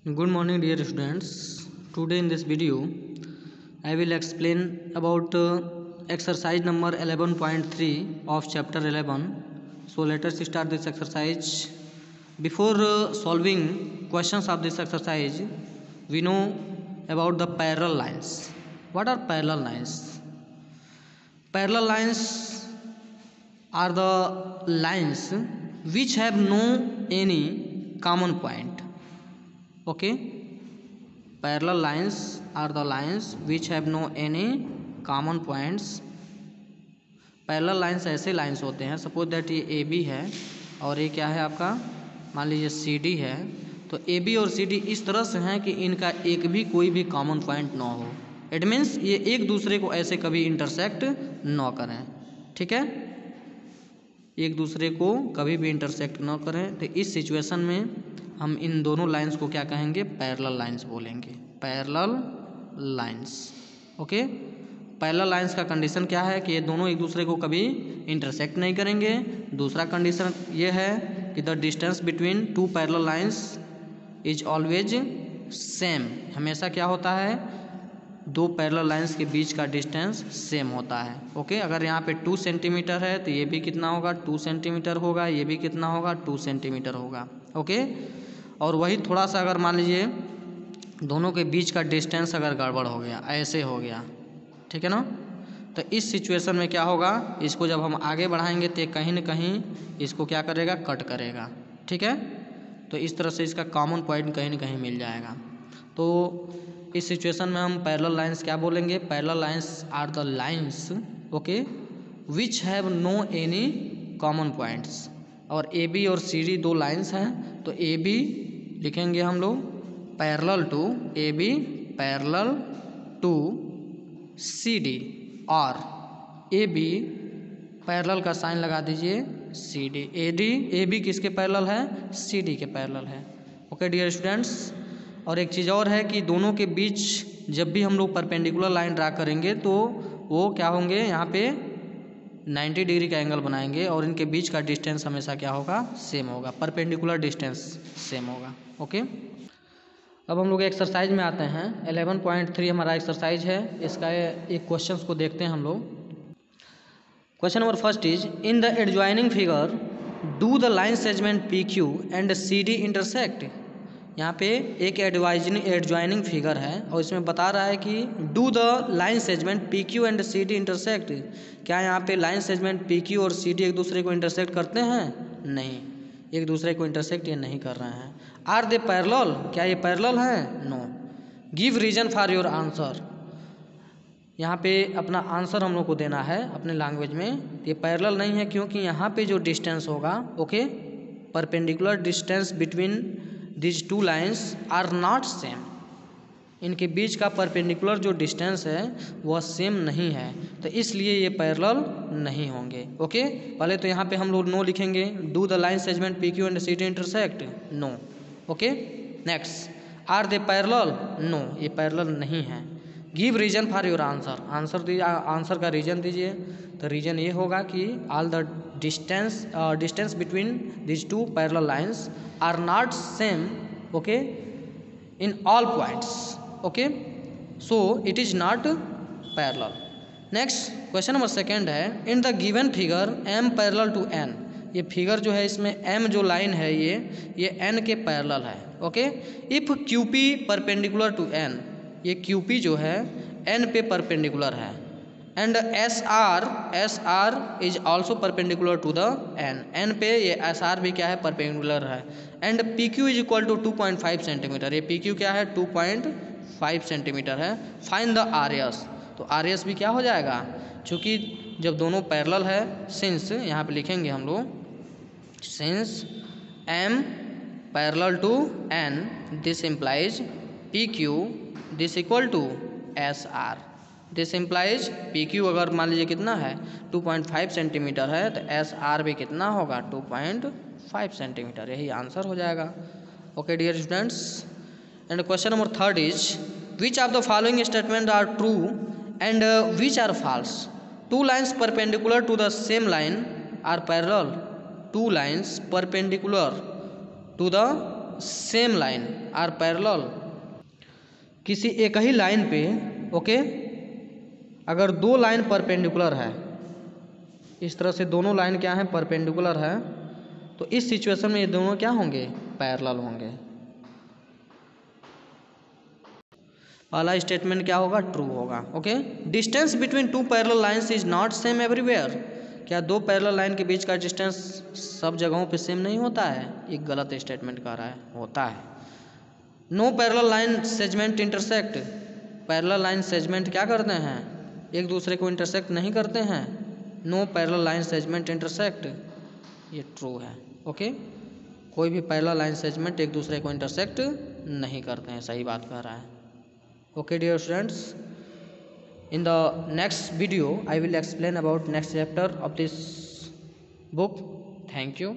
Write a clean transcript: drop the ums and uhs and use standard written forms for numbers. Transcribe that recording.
Good morning dear students. Today in this video I will explain about exercise number 11.3 of chapter 11. So let us start this exercise. Before solving questions of this exercise, we know about the parallel lines. What are parallel lines? Parallel lines are the lines which have no any common point. Okay, parallel lines are the lines which have no any common points. Parallel lines ऐसे lines होते हैं, suppose that ये A B है और ये क्या है आपका, मान लीजिए सी डी है। तो ए बी और सी डी इस तरह से हैं कि इनका एक भी कोई भी कॉमन पॉइंट ना हो। इट मीन्स ये एक दूसरे को ऐसे कभी इंटरसेक्ट ना करें। ठीक है, एक दूसरे को कभी भी इंटरसेक्ट ना करें। तो इस सिचुएशन में हम इन दोनों लाइंस को क्या कहेंगे, पैरेलल लाइंस बोलेंगे, parallel lines. Okay, parallel lines का कंडीशन क्या है कि ये दोनों एक दूसरे को कभी इंटरसेक्ट नहीं करेंगे। दूसरा कंडीशन ये है कि the distance between two parallel lines is always same. हमेशा क्या होता है, दो पैरेलल लाइंस के बीच का डिस्टेंस सेम होता है। ओके, अगर यहाँ पे 2 सेंटीमीटर है तो ये भी कितना होगा, 2 सेंटीमीटर होगा, ये भी कितना होगा, 2 सेंटीमीटर होगा। ओके, और वही थोड़ा सा अगर मान लीजिए दोनों के बीच का डिस्टेंस अगर गड़बड़ हो गया, ऐसे हो गया, ठीक है ना, तो इस सिचुएशन में क्या होगा, इसको जब हम आगे बढ़ाएंगे तो कहीं न कहीं इसको क्या करेगा, कट करेगा। ठीक है, तो इस तरह से इसका कॉमन पॉइंट कहीं न कहीं मिल जाएगा। तो इस सिचुएशन में हम पैरेलल लाइंस क्या बोलेंगे, parallel lines are the lines okay which have no any common points. और ए बी और सी डी दो लाइंस हैं, तो ए बी लिखेंगे हम लोग parallel to A B, parallel to C D, और ए बी पैरेलल का साइन लगा दीजिए सी डी। ए बी किसके पैरेलल है, सी डी के पैरेलल है। ओके डियर स्टूडेंट्स, और एक चीज़ और है कि दोनों के बीच जब भी हम लोग परपेंडिकुलर लाइन ड्रा करेंगे तो वो क्या होंगे, यहाँ पे 90 डिग्री का एंगल बनाएंगे और इनके बीच का डिस्टेंस हमेशा क्या होगा, सेम होगा, परपेंडिकुलर डिस्टेंस सेम होगा। ओके, अब हम लोग एक्सरसाइज में आते हैं। 11.3 हमारा एक्सरसाइज है, इसका एक क्वेश्चन को देखते हैं हम लोग। Question number first is in the adjoining figure do the line segment P Q and C D intersect. यहाँ पे एक एडजॉइनिंग फिगर है और इसमें बता रहा है कि do the line segment P Q and C D intersect. क्या यहाँ पे लाइन सेगमेंट पी क्यू और सी डी एक दूसरे को इंटरसेक्ट करते हैं? नहीं, एक दूसरे को इंटरसेक्ट ये नहीं कर रहे हैं। आर दे पैरेलल, क्या ये पैरेलल हैं? No. Give reason for your answer. यहाँ पे अपना आंसर हम लोग को देना है अपने लैंग्वेज में। ये पैरेलल नहीं है क्योंकि यहाँ पे जो डिस्टेंस होगा, okay, perpendicular distance between these two lines are not same. इनके बीच का परपेंडिकुलर जो डिस्टेंस है वह सेम नहीं है, तो इसलिए ये पैरेलल नहीं होंगे। ओके, पहले तो यहाँ पे हम लोग नो लिखेंगे, do the line segment P Q and C D intersect, no. Okay, next, are they parallel? No, ये पैरेलल नहीं है। Give reason for your answer, answer दीजिए, आंसर का रीजन दीजिए। तो रीजन ये होगा कि all the distance between these two parallel lines are not same, okay, in all points. Okay, so it is not parallel. Next question number second है in the given figure M parallel to N. ये figure जो है इसमें M जो line है ये N के parallel है। Okay, if Q P perpendicular to N, ये क्यू पी जो है एन पे परपेंडिकुलर है, and S R is also perpendicular to the N पे ये एस आर भी क्या है, परपेंडिकुलर है, and P Q is equal to 2.5 centimetre. ये पी क्यू क्या है, 2.5 सेंटीमीटर है। फाइंड द आर एस, तो आर एस भी क्या हो जाएगा, चूँकि जब दोनों पैरेलल है, सिंस यहाँ पे लिखेंगे हम लोग, since M parallel to N this implies P Q this equal to S R. This implies P Q अगर मान लीजिए कितना है, 2.5 सेंटीमीटर है, तो एस आर भी कितना होगा, 2.5 सेंटीमीटर। यही आंसर हो जाएगा। Okay dear students, and question number third is which of the following statement are true and which are false. Two lines perpendicular to the same line are parallel. Two lines perpendicular to the same line are parallel, किसी एक ही line पे okay अगर दो line perpendicular है, इस तरह से दोनों लाइन क्या है परपेंडिकुलर है, तो इस सिचुएशन में ये दोनों क्या होंगे पैरेलल होंगे। पहला स्टेटमेंट क्या होगा ट्रू होगा। Okay, distance between two parallel lines is not same everywhere, क्या दो पैरेलल लाइन के बीच का डिस्टेंस सब जगहों पे सेम नहीं होता है, एक गलत स्टेटमेंट कह रहा है, होता है। No parallel line segment intersect, parallel line segment क्या करते हैं एक दूसरे को इंटरसेक्ट नहीं करते हैं। No parallel line segment intersect, ये ट्रू है। ओके, कोई भी पैरेलल लाइन सेगमेंट एक दूसरे को इंटरसेक्ट नहीं करते हैं, सही बात कह रहा है। Okay dear students, in the next video I will explain about next chapter of this book. Thank you.